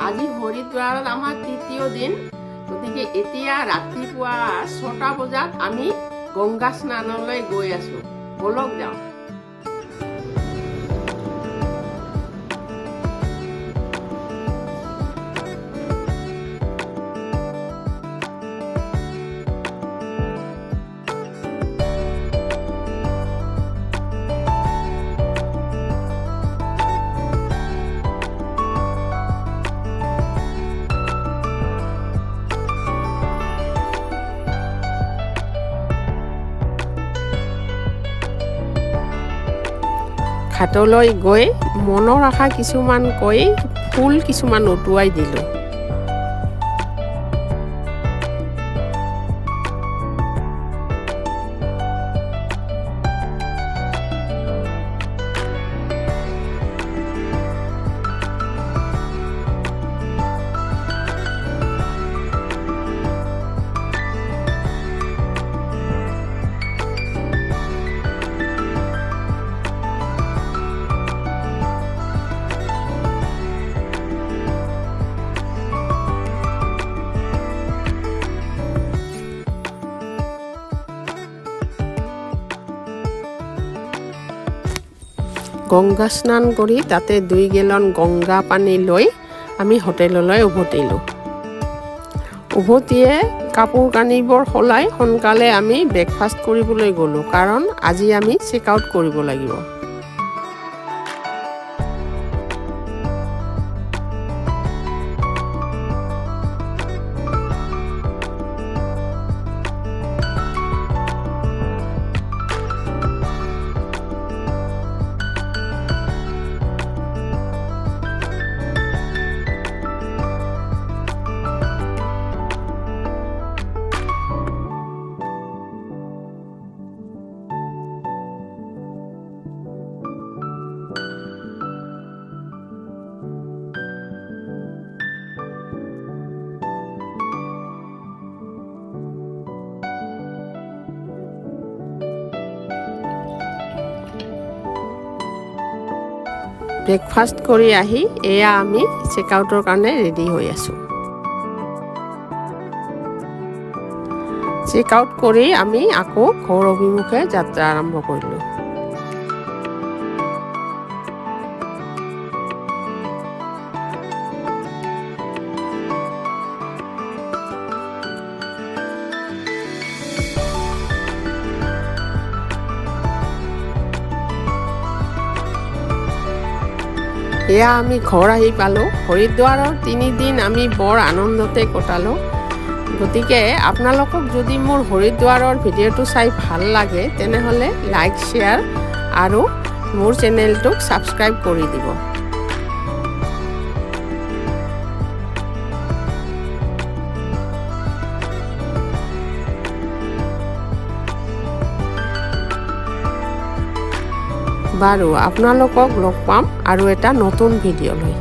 আজি হৰিদ্বাৰত আমাৰ তৃতীয় দিন, গতিকে এতিয়া ৰাতিপুৱা 6টা বজাত আমি গংগা স্নানলৈ গৈ আছো। বলক যাওঁ। ঘাটলৈ গৈ মনৰ আশা কিছুমান কৈ ফুল কিছুমান উটুৱাই দিলোঁ। গংগা স্নান কৰি তাতে 2 গেলন গংগা পানী লৈ আমি হোটেললৈ উভতিলোঁ। উভতিয়ে কাপোৰ কানিবোৰ সলাই সোনকালে আমি ব্ৰেকফাষ্ট কৰিবলৈ গ'লোঁ, কাৰণ আজি আমি চেক আউট কৰিব লাগিব। ব্ৰেকফাষ্ট কৰি আহি এয়া আমি চেক আউটৰ কাৰণে ৰেডি হৈ আছোঁ। চেক আউট কৰি আমি আকৌ ঘৰ অভিমুখে যাত্ৰা আৰম্ভ কৰিলোঁ। এয়া আমি ঘৰ আহি পালোঁ। হৰিদ্বাৰৰ 3 দিন আমি বৰ আনন্দতে কটালোঁ। গতিকে আপোনালোকক যদি মোৰ হৰিদ্বাৰৰ ভিডিঅ'টো চাই ভাল লাগে তেনেহ'লে লাইক, শ্বেয়াৰ আৰু মোৰ চেনেলটোক ছাবস্ক্ৰাইব কৰি দিব। বাৰু আপোনালোকক লগ পাম আৰু এটা নতুন ভিডিঅ' লৈ।